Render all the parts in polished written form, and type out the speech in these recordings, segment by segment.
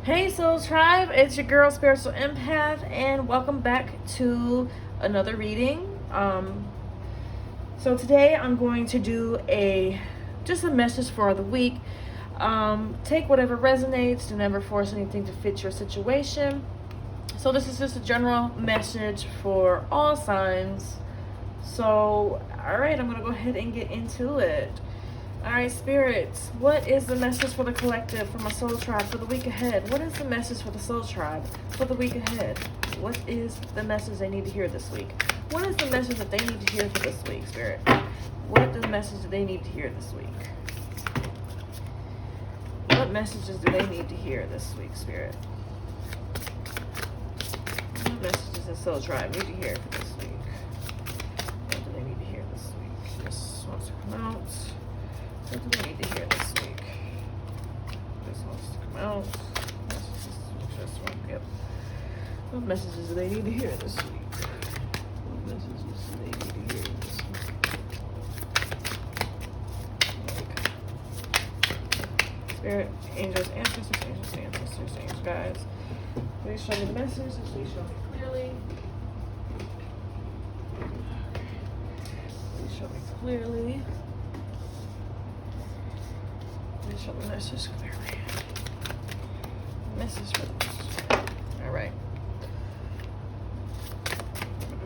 Hey Soul Tribe, it's your girl Spiritual Empath, and welcome back to another reading. So today I'm going to do just a message for the week. Take whatever resonates. Do never force anything to fit your situation. So this is just a general message for all signs. So, alright, I'm going to go ahead and get into it. Alright, spirits, what is the message for the collective, for my soul tribe, for the week ahead? What is the message for the soul tribe for the week ahead? What is the message they need to hear this week? What is the message that they need to hear for this week, spirit? What is the message that they need to hear this week? What messages do they need to hear this week, spirit? What messages does the soul tribe need to hear for this week? What do they need to hear this week? This wants to come out. What do they need to hear this week? This wants to come out. Just one. Yep. What messages do they need to hear this week? What messages do they need to hear this week? Spirit, angels, ancestors, guys. Please show me the message. Please show me clearly. Please show me clearly. Show the message clearly. Message for this. Alright.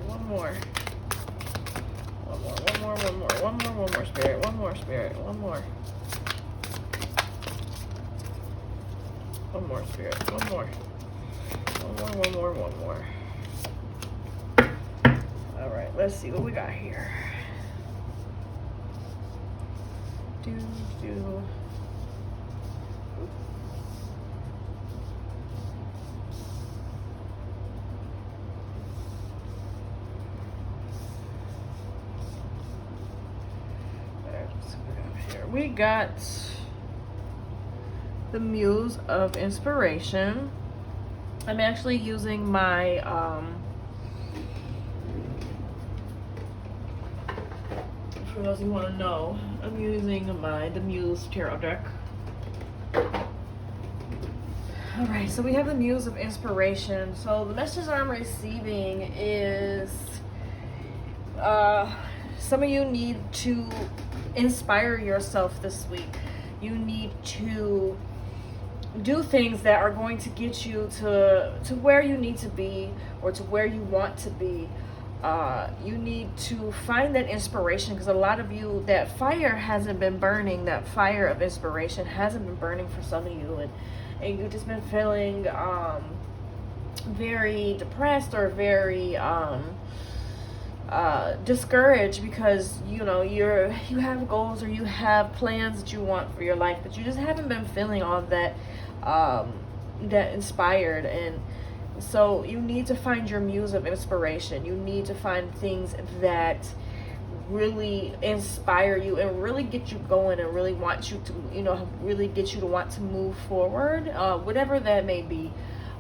One more, spirit. One more, spirit. One more, spirit. One more. Alright, let's see what we got here. We got the Muse of Inspiration. I'm actually using my for those who want to know, I'm using the Muse Tarot deck. Alright, so we have the Muse of Inspiration. So the message I'm receiving is some of you need to inspire yourself this week. You need to do things that are going to get you to where you need to be, or to where you want to be. You need to find that inspiration, because a lot of you, that fire hasn't been burning. That fire of inspiration hasn't been burning for some of you, and you've just been feeling very depressed, or very discouraged, because you have goals, or you have plans that you want for your life, but you just haven't been feeling all that that inspired. And so you need to find your muse of inspiration. You need to find things that really inspire you and really get you going, and really want you to really get you to want to move forward, whatever that may be.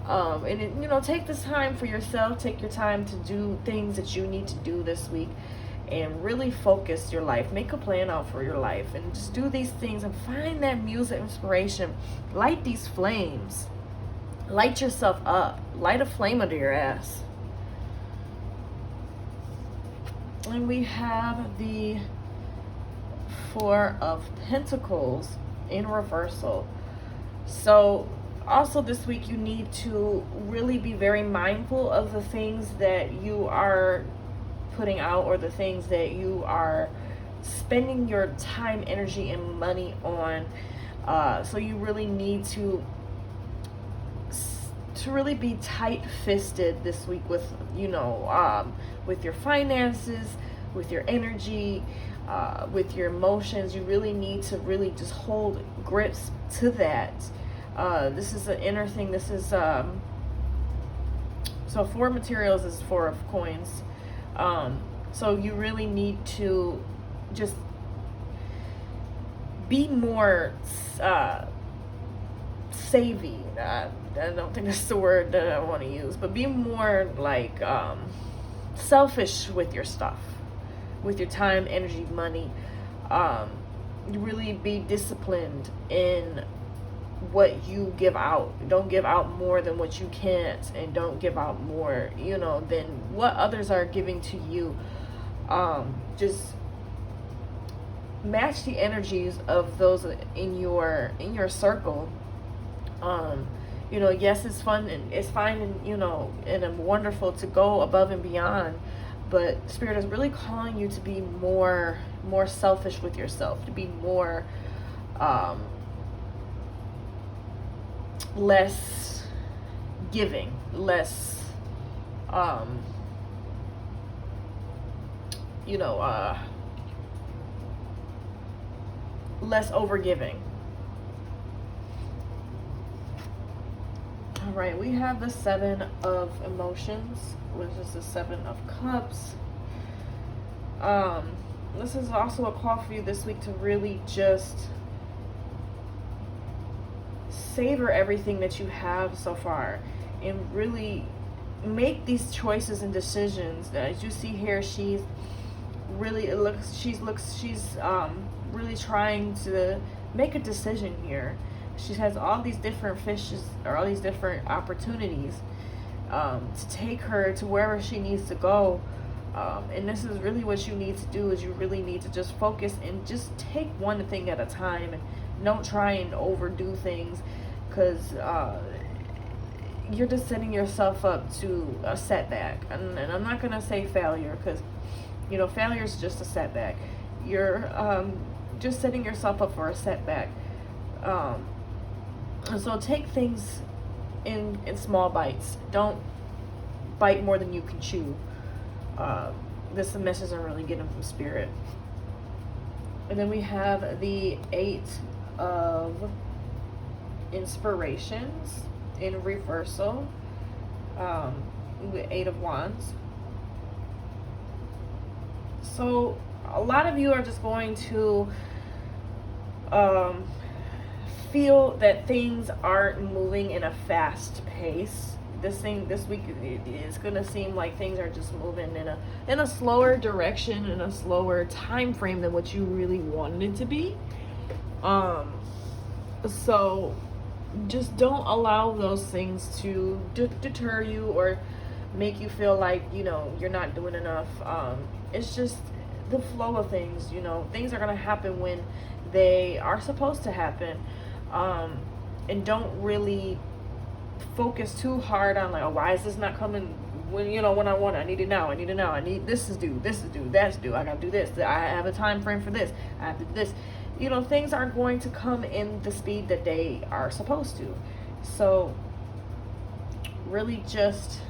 And take this time for yourself. Take your time to do things that you need to do this week, and really focus your life. Make a plan out for your life, and just do these things, and find that muse of inspiration. Light these flames. Light yourself up. Light a flame under your ass. And we have the Four of Pentacles in reversal. So also this week, you need to really be very mindful of the things that you are putting out, or the things that you are spending your time, energy, and money on. So you really need to really be tight-fisted this week with with your finances, with your energy, with your emotions. You really need to really just hold grips to that. This is an inner thing. This is so Four materials is Four of coins. So you really need to just be more savvy. I don't think that's the word that I want to use, but be more like selfish with your stuff, with your time, energy, money. Really be disciplined in what you give out. Don't give out more than what you can't, and don't give out more, than what others are giving to you. Just match the energies of those in your circle. Yes, it's fun and it's fine, and wonderful to go above and beyond, but Spirit is really calling you to be more selfish with yourself, to be more less giving, less less overgiving. All right, we have the 7 of emotions, which is the 7 of cups. This is also a call for you this week to really just savor everything that you have so far, and really make these choices and decisions. As you see here, she's really really trying to make a decision here. She has all these different fishes, or all these different opportunities to take her to wherever she needs to go. And this is really what you need to do, is you really need to just focus and just take one thing at a time, and don't try and overdo things, because you're just setting yourself up to a setback. And I'm not going to say failure, because failure is just a setback. You're just setting yourself up for a setback. And so take things in small bites. Don't bite more than you can chew. This is a message I'm really getting from Spirit. And then we have the 8 of Inspirations in reversal. The 8 of Wands. So a lot of you are just going to feel that things aren't moving in a fast pace. This week it's gonna seem like things are just moving in a slower direction, in a slower time frame than what you really wanted it to be. So just don't allow those things to deter you or make you feel like you're not doing enough. It's just the flow of things. Things are gonna happen when they are supposed to happen. And don't really focus too hard on like, oh, why is this not coming when I want it? I need it now. I need this is due, that's due. I gotta do this. I have a time frame for this. I have to do this. Things aren't going to come in the speed that they are supposed to. So really just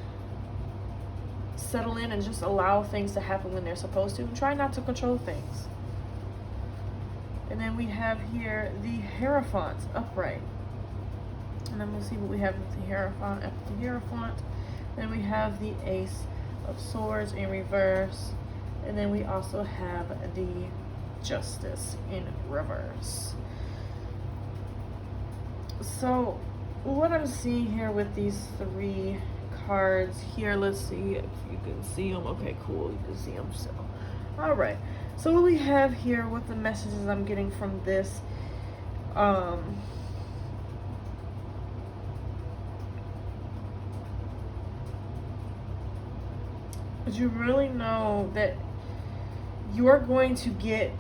settle in and just allow things to happen when they're supposed to, and try not to control things. And then we have here the Hierophant upright. And then we'll see what we have with the Hierophant after the Hierophant. Then we have the Ace of Swords in reverse. And then we also have the Justice in reverse. So what I'm seeing here with these 3 cards here, let's see if you can see them. Okay, cool, you can see them. So all right, so what we have here, what the messages I'm getting from this, you really know that you're going to get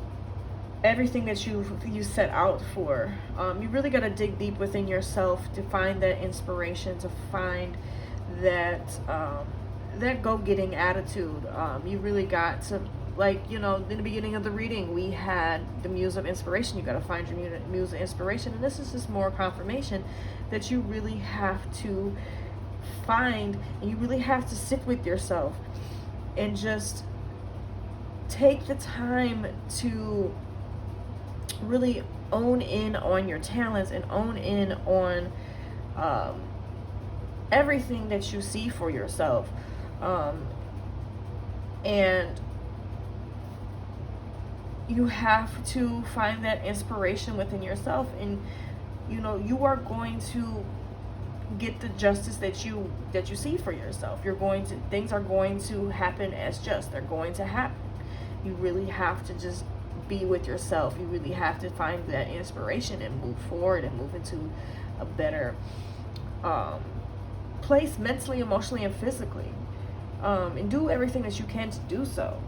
everything that you set out for. You really got to dig deep within yourself to find that inspiration, to find that that go-getting attitude. You really got to, like, in the beginning of the reading, we had the Muse of Inspiration. You got to find your Muse of Inspiration. And this is just more confirmation that you really have to find, and you really have to sit with yourself and just take the time to really own in on your talents and own in on everything that you see for yourself. And you have to find that inspiration within yourself, and you are going to get the justice that you see for yourself. Things are going to happen as just. They're going to happen. You really have to just be with yourself. You really have to find that inspiration and move forward and move into a better place mentally, emotionally, and physically. And do everything that you can to do so,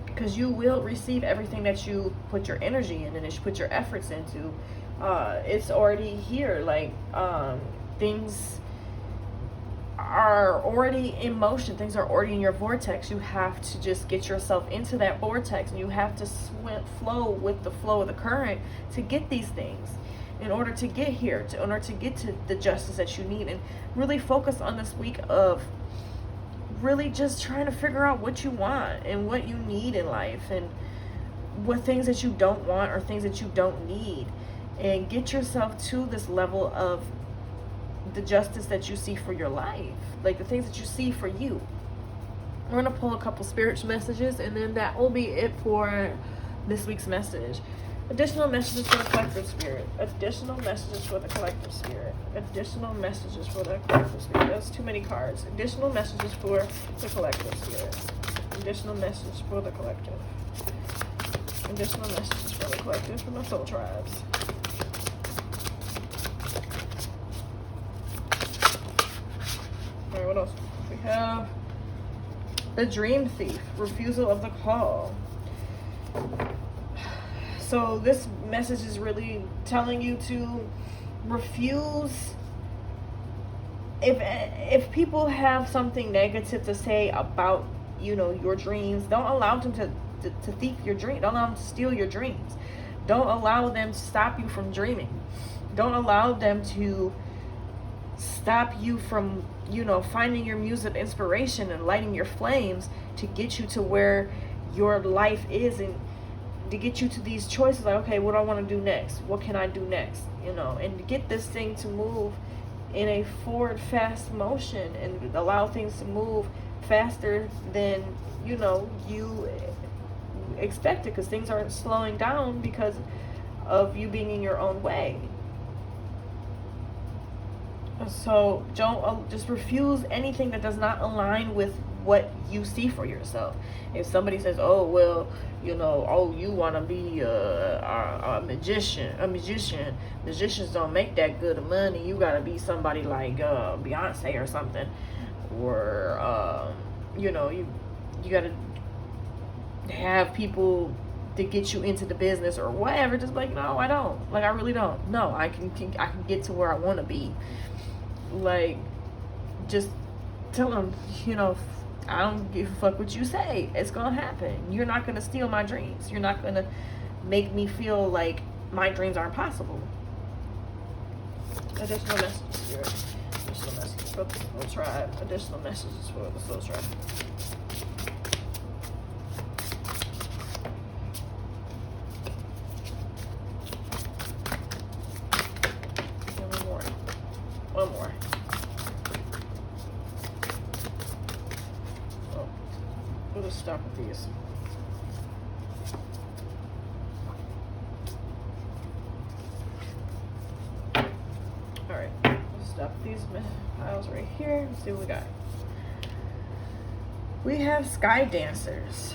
because you will receive everything that you put your energy in and that you put your efforts into. It's already here. Like, things are already in motion. Things are already in your vortex. You have to just get yourself into that vortex, and you have to flow with the flow of the current to get these things, in order to get here, in order to get to the justice that you need. And really focus on this week of really just trying to figure out what you want and what you need in life, and what things that you don't want or things that you don't need, and get yourself to this level of the justice that you see for your life, like the things that you see for you. We're going to pull a couple spiritual messages, and then that will be it for this week's message. Additional messages for the collective spirit. Additional messages for the collective spirit. Additional messages for the collective spirit. That's too many cards. Additional messages for the collective spirit. Additional messages for the collective. Additional messages for the collective from the soul tribes. Alright, what else? We have the dream thief. Refusal of the call. So this message is really telling you to refuse. If people have something negative to say about, your dreams, don't allow them to thief your dream. Don't allow them to steal your dreams. Don't allow them to stop you from dreaming. Don't allow them to stop you from, finding your muse of inspiration and lighting your flames to get you to where your life is, and to get you to these choices. Like, okay, what do I want to do next? What can I do next? And to get this thing to move in a forward, fast motion, and allow things to move faster than, you expected, because things aren't slowing down because of you being in your own way. So don't just refuse anything that does not align with what you see for yourself. If somebody says, oh, well, you want to be a magician. Magicians don't make that good of money. You got to be somebody like Beyonce or something. Or, you got to have people to get you into the business or whatever. Just like, no, I don't. Like, I really don't. No, I can get to where I want to be. Like, just tell them, I don't give a fuck what you say. It's gonna happen. You're not gonna steal my dreams. You're not gonna make me feel like my dreams aren't possible. Additional messages here. Additional messages for the soul tribe. Additional messages for the soul tribe. One more. Oh, we'll just stop with these. Alright, let's stop with these piles right here. Let's see what we got. We have sky dancers.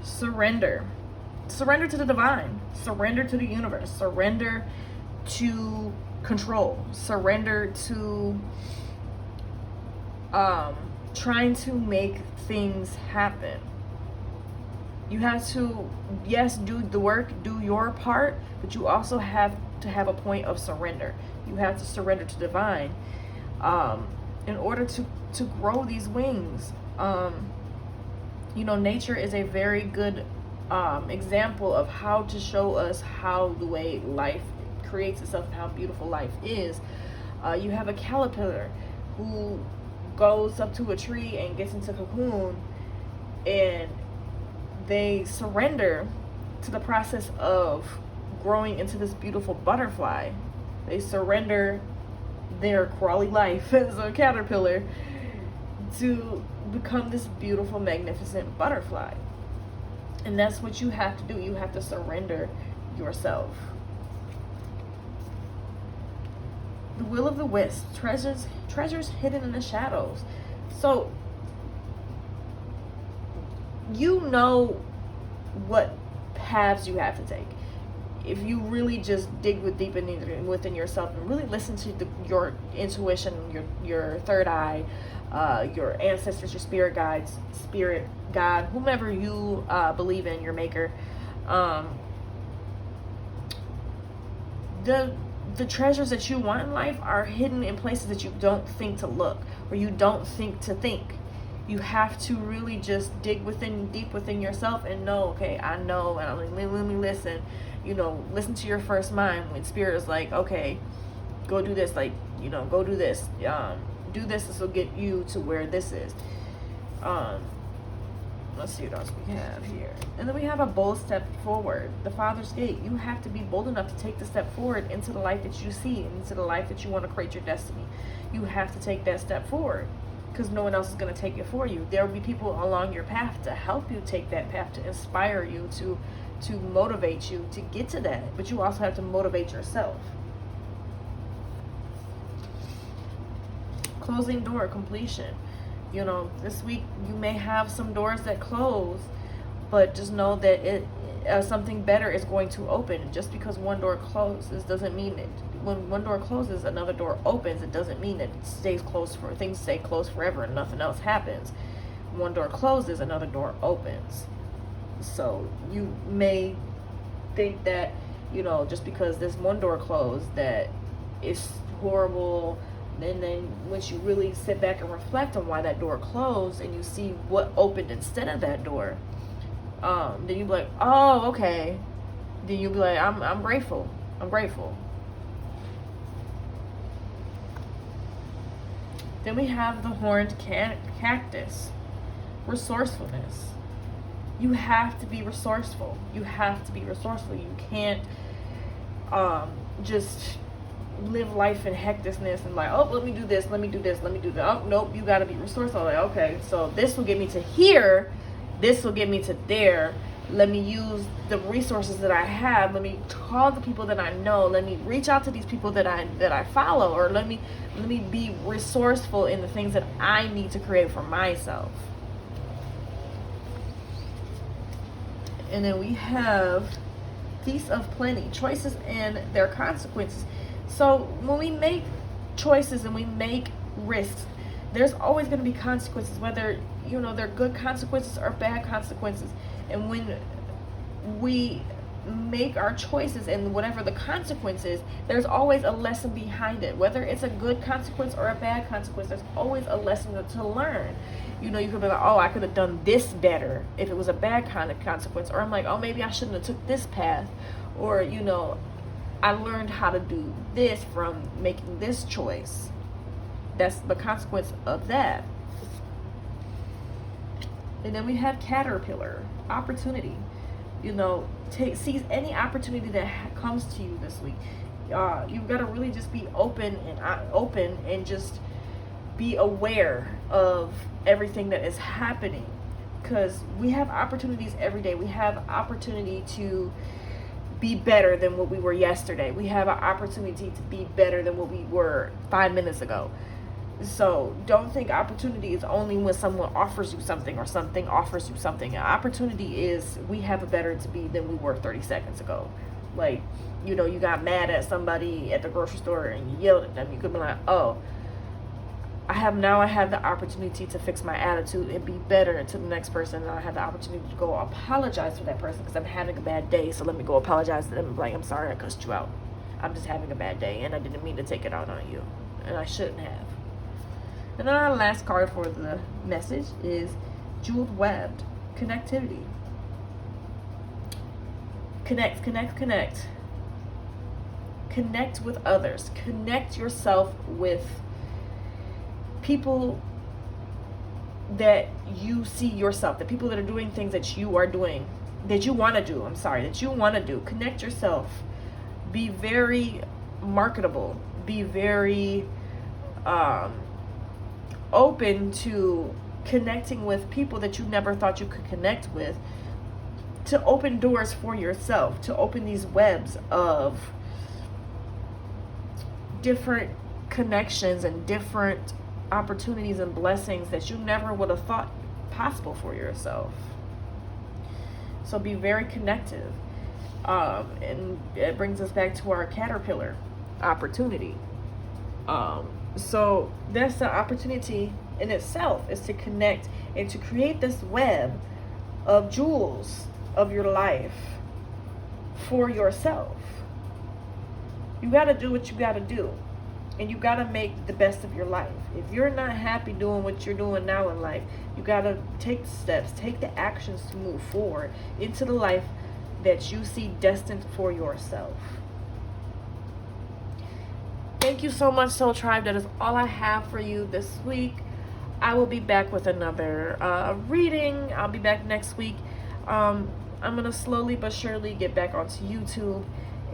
Surrender. Surrender to the divine. Surrender to the universe. Surrender to control. Surrender to trying to make things happen. You have to, yes, do the work, do your part, but you also have to have a point of surrender. You have to surrender to divine in order to grow these wings. Nature is a very good example of how to show us how the way life creates itself and how beautiful life is. You have a caterpillar who goes up to a tree and gets into cocoon, and they surrender to the process of growing into this beautiful butterfly. They surrender their crawly life as a caterpillar to become this beautiful, magnificent butterfly. And that's what you have to do. You have to surrender yourself. The will of the wisp, treasures hidden in the shadows. So you know what paths you have to take. if you really just dig within yourself and really listen to your intuition, your third eye, your ancestors, your spirit guides, spirit, God, whomever you believe in, your maker, the treasures that you want in life are hidden in places that you don't think to look, or you don't think to think. You have to really just dig deep within yourself and know, okay, I know, and let me listen. Listen to your first mind when spirit is like, okay, go do this, go do this. Do this will get you to where this is. Let's see what else we have here. And then we have a bold step forward, the Father's gate. You have to be bold enough to take the step forward into the life that you see, into the life that you want to create your destiny. You have to take that step forward, because no one else is going to take it for you. There will be people along your path to help you take that path, to inspire you, to motivate you to get to that. But you also have to motivate yourself. Closing door, completion. This week you may have some doors that close, but just know that something better is going to open. Just because one door closes doesn't mean it. When one door closes, another door opens. It doesn't mean that it stays closed things stay closed forever and nothing else happens. One door closes, another door opens. So you may think that, just because this one door closed, that it's horrible. And then once you really sit back and reflect on why that door closed, and you see what opened instead of that door, then you'll be like, oh, okay. Then you'll be like, I'm grateful. I'm grateful. Then we have the horned cactus. Resourcefulness. You have to be resourceful. You have to be resourceful. You can't just live life in hecticness and like, oh, let me do this, let me do this, let me do that. Oh, nope, you got to be resourceful. Like, okay, so this will get me to here, this will get me to there. Let me use the resources that I have. Let me call the people that I know. Let me reach out to these people that I follow, or let me be resourceful in the things that I need to create for myself. And then we have Feast of Plenty, choices and their consequences. So when we make choices and we make risks, there's always going to be consequences, whether they're good consequences or bad consequences. And when we make our choices and whatever the consequence is, there's always a lesson behind it. Whether it's a good consequence or a bad consequence, there's always a lesson to learn. You could be like, oh, I could have done this better if it was a bad kind of consequence. Or I'm like, oh, maybe I shouldn't have took this path. Or, I learned how to do this from making this choice. That's the consequence of that. And then we have caterpillar, opportunity. Seize any opportunity that comes to you this week. You've got to really just be open and just be aware of everything that is happening, because we have opportunities every day. We have opportunity to be better than what we were yesterday. We have an opportunity to be better than what we were 5 minutes ago. So don't think opportunity is only when someone offers you something or something offers you something. An opportunity is we have a better to be than we were 30 seconds ago. Like, you got mad at somebody at the grocery store and you yelled at them. You could be like, oh, I have the opportunity to fix my attitude and be better to the next person. And I have the opportunity to go apologize to that person because I'm having a bad day. So let me go apologize to them and be like, I'm sorry I cussed you out. I'm just having a bad day and I didn't mean to take it out on you. And I shouldn't have. And then our last card for the message is Jeweled Webbed, connectivity. Connect. Connect with others. Connect yourself with people that you see yourself, the people that are doing things that you are doing, that you want to do. Connect yourself. Be very marketable. Be very open to connecting with people that you never thought you could connect with, to open doors for yourself, to open these webs of different connections and different opportunities and blessings that you never would have thought possible for yourself. So be very connective. And it brings us back to our caterpillar opportunity. So that's the opportunity in itself, is to connect and to create this web of jewels of your life for yourself. You got to do what you got to do, and you got to make the best of your life. If you're not happy doing what you're doing now in life, you got to take the steps, take the actions to move forward into the life that you see destined for yourself. Thank you so much, Soul Tribe. That is all I have for you this week. I will be back with another reading. I'll be back next week. I'm going to slowly but surely get back onto YouTube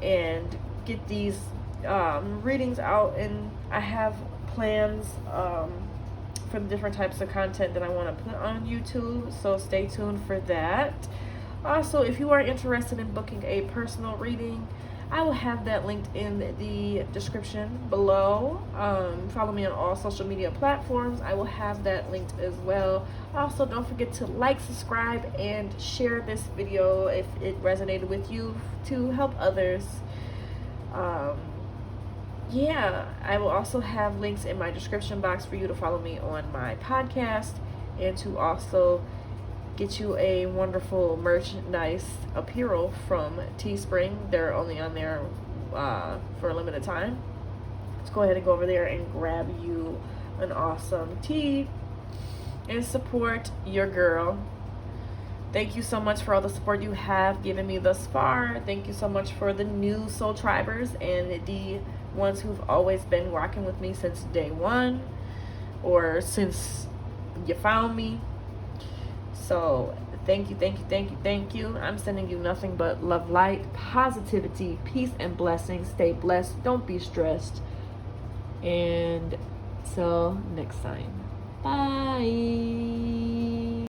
and get these readings out. And I have plans for the different types of content that I want to put on YouTube. So stay tuned for that. Also, if you are interested in booking a personal reading, I will have that linked in the description below. Follow me on all social media platforms. I will have that linked as well. Also, don't forget to like, subscribe, and share this video if it resonated with you, to help others. Yeah, I will also have links in my description box for you to follow me on my podcast, and to also get you a wonderful merchandise apparel from Teespring. They're only on there for a limited time. Let's go ahead and go over there and grab you an awesome tee and support your girl. Thank you so much for all the support you have given me thus far. Thank you so much for the new Soul Tribers and the ones who've always been rocking with me since day one, or since you found me. So thank you, thank you, thank you, thank you. I'm sending you nothing but love, light, positivity, peace, and blessings. Stay blessed. Don't be stressed. And till next time. Bye.